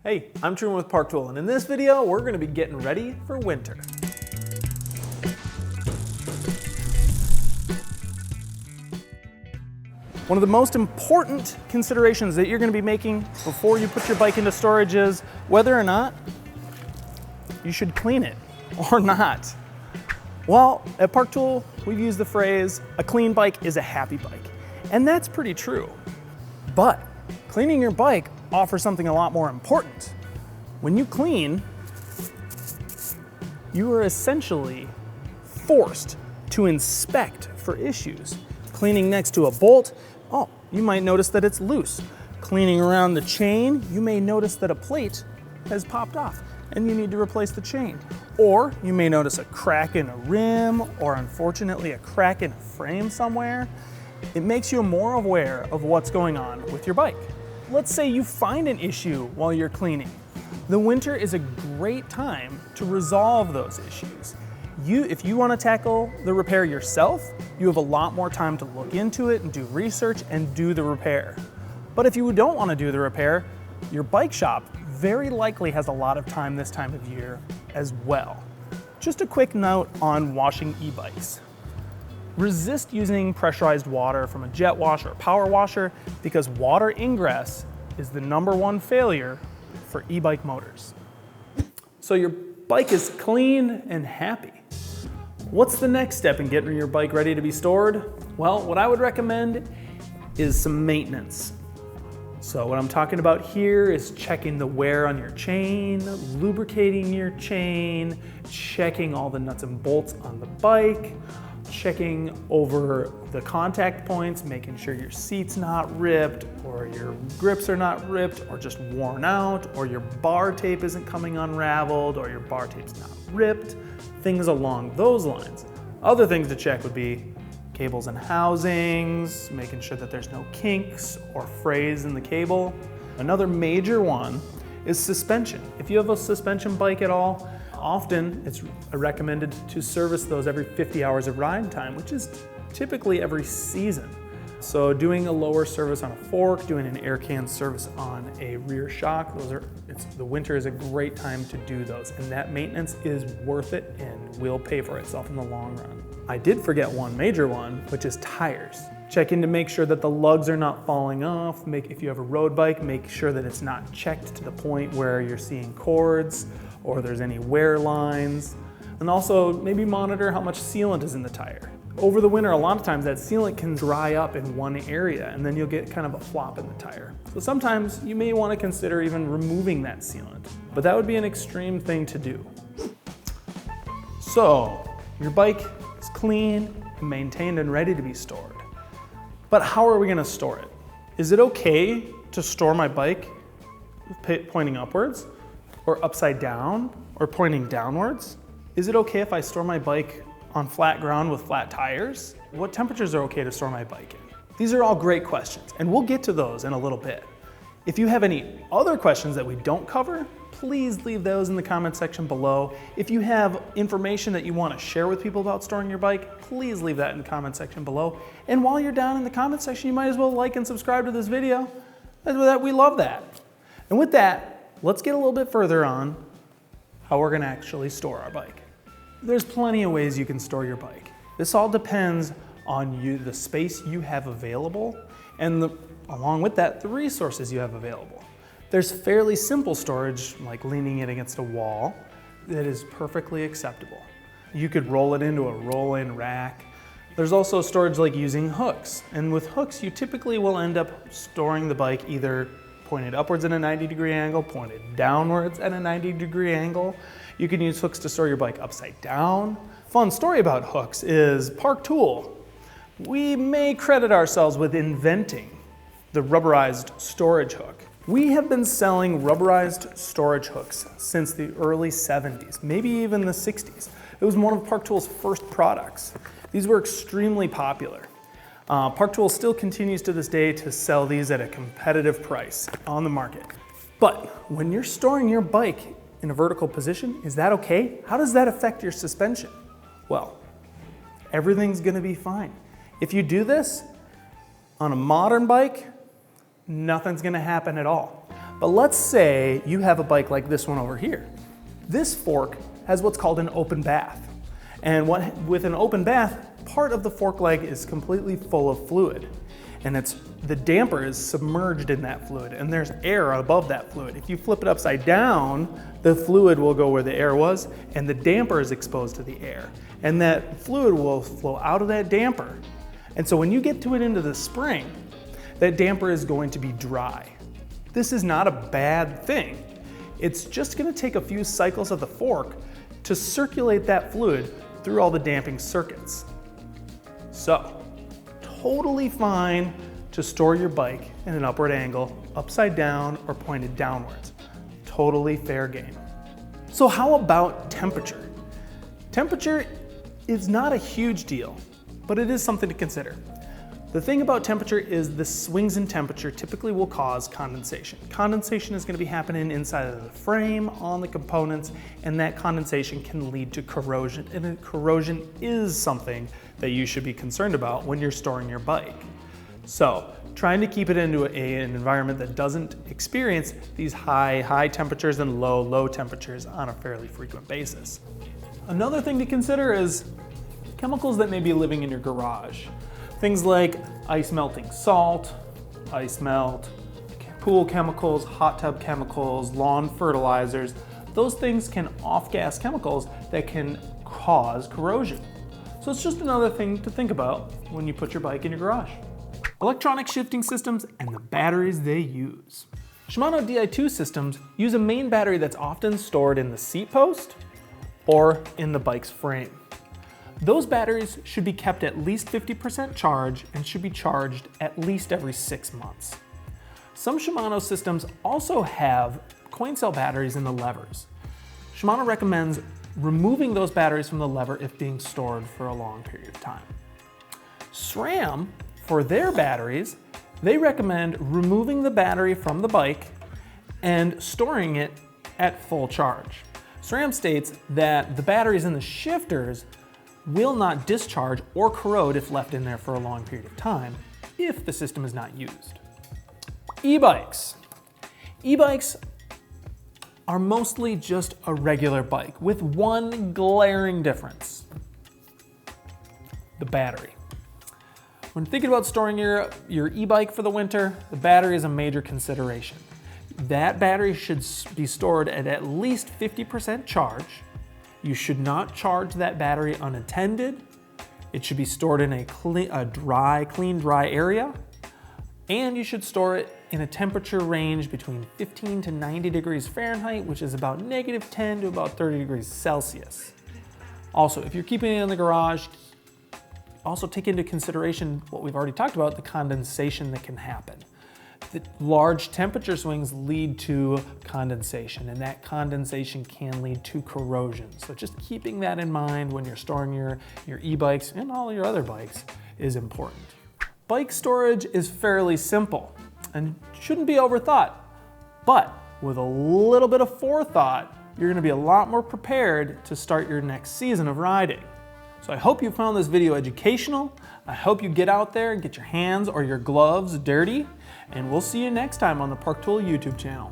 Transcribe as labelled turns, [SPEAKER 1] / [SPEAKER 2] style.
[SPEAKER 1] Hey, I'm Truman with Park Tool, and in this video, we're gonna be getting ready for winter. One of the most important considerations that you're gonna be making before you put your bike into storage is whether or not you should clean it or not. Well, at Park Tool, we've used the phrase, a clean bike is a happy bike. And that's pretty true. But cleaning your bike offers something a lot more important. When you clean, you are essentially forced to inspect for issues. Cleaning next to a bolt, oh, you might notice that it's loose. Cleaning around the chain, you may notice that a plate has popped off and you need to replace the chain. Or you may notice a crack in a rim, or unfortunately a crack in a frame somewhere. It makes you more aware of what's going on with your bike. Let's say you find an issue while you're cleaning. The winter is a great time to resolve those issues. If you want to tackle the repair yourself, you have a lot more time to look into it and do research and do the repair. But if you don't want to do the repair, your bike shop very likely has a lot of time this time of year as well. Just a quick note on washing e-bikes. Resist using pressurized water from a jet wash or a power washer because water ingress is the #1 failure for e-bike motors. So your bike is clean and happy. What's the next step in getting your bike ready to be stored? Well, what I would recommend is some maintenance. So what I'm talking about here is checking the wear on your chain, lubricating your chain, checking all the nuts and bolts on the bike, checking over the contact points, making sure your seat's not ripped, or your grips are not ripped, or just worn out, or your bar tape isn't coming unraveled, or your bar tape's not ripped, things along those lines. Other things to check would be cables and housings, making sure that there's no kinks or frays in the cable. Another major one is suspension. If you have a suspension bike at all, often it's recommended to service those every 50 hours of ride time, which is typically every season. So doing a lower service on a fork, doing an air can service on a rear shock, the winter is a great time to do those. And that maintenance is worth it and will pay for itself in the long run. I did forget one major one, which is tires. Check in to make sure that the lugs are not falling off. If you have a road bike, make sure that it's not checked to the point where you're seeing cords or there's any wear lines. And also maybe monitor how much sealant is in the tire. Over the winter, a lot of times that sealant can dry up in one area and then you'll get kind of a flop in the tire. So sometimes you may want to consider even removing that sealant, but that would be an extreme thing to do. So your bike is clean and maintained and ready to be stored. But how are we going to store it? Is it okay to store my bike pointing upwards or upside down or pointing downwards? Is it okay if I store my bike on flat ground with flat tires? What temperatures are okay to store my bike in? These are all great questions, and we'll get to those in a little bit. If you have any other questions that we don't cover, please leave those in the comment section below. If you have information that you want to share with people about storing your bike, please leave that in the comment section below. And while you're down in the comment section, you might as well like and subscribe to this video. We love that. And with that, let's get a little bit further on how we're going to actually store our bike. There's plenty of ways you can store your bike. This all depends on the space you have available, and along with that, the resources you have available. There's fairly simple storage, like leaning it against a wall, that is perfectly acceptable. You could roll it into a roll-in rack. There's also storage like using hooks, and with hooks, you typically will end up storing the bike either pointed upwards at a 90-degree angle, pointed downwards at a 90-degree angle. You can use hooks to store your bike upside down. Fun story about hooks is Park Tool. We may credit ourselves with inventing the rubberized storage hook. We have been selling rubberized storage hooks since the early 70s, maybe even the 60s. It was one of Park Tool's first products. These were extremely popular. Park Tool still continues to this day to sell these at a competitive price on the market. But when you're storing your bike in a vertical position, is that okay? How does that affect your suspension? Well, everything's gonna be fine. If you do this on a modern bike, nothing's gonna happen at all. But let's say you have a bike like this one over here. This fork has what's called an open bath. And with an open bath, part of the fork leg is completely full of fluid. And the damper is submerged in that fluid, and there's air above that fluid. If you flip it upside down, the fluid will go where the air was, and the damper is exposed to the air. And that fluid will flow out of that damper. And so when you get to it into the spring, that damper is going to be dry. This is not a bad thing. It's just gonna take a few cycles of the fork to circulate that fluid through all the damping circuits. So, totally fine to store your bike in an upward angle, upside down or pointed downwards. Totally fair game. So how about temperature? Temperature is not a huge deal, but it is something to consider. The thing about temperature is the swings in temperature typically will cause condensation. Condensation is going to be happening inside of the frame, on the components, and that condensation can lead to corrosion. And corrosion is something that you should be concerned about when you're storing your bike. So, trying to keep it into an environment that doesn't experience these high temperatures and low temperatures on a fairly frequent basis. Another thing to consider is chemicals that may be living in your garage. Things like ice melting salt, ice melt, pool chemicals, hot tub chemicals, lawn fertilizers. Those things can off-gas chemicals that can cause corrosion. So it's just another thing to think about when you put your bike in your garage. Electronic shifting systems and the batteries they use. Shimano Di2 systems use a main battery that's often stored in the seat post or in the bike's frame. Those batteries should be kept at least 50% charged and should be charged at least every 6 months. Some Shimano systems also have coin cell batteries in the levers. Shimano recommends removing those batteries from the lever if being stored for a long period of time. SRAM, for their batteries, they recommend removing the battery from the bike and storing it at full charge. SRAM states that the batteries in the shifters will not discharge or corrode if left in there for a long period of time if the system is not used. E-bikes. E-bikes are mostly just a regular bike with one glaring difference: the battery. When thinking about storing your e-bike for the winter, the battery is a major consideration. That battery should be stored at least 50% charge. You should not charge that battery unattended. It should be stored in a clean, dry area. And you should store it in a temperature range between 15 to 90 degrees Fahrenheit, which is about -10 to about 30 degrees Celsius. Also, if you're keeping it in the garage, also take into consideration what we've already talked about, the condensation that can happen. The large temperature swings lead to condensation, and that condensation can lead to corrosion. So just keeping that in mind when you're storing your e-bikes and all your other bikes is important. Bike storage is fairly simple and shouldn't be overthought, but with a little bit of forethought, you're gonna be a lot more prepared to start your next season of riding. So I hope you found this video educational. I hope you get out there and get your hands or your gloves dirty, and we'll see you next time on the Park Tool YouTube channel.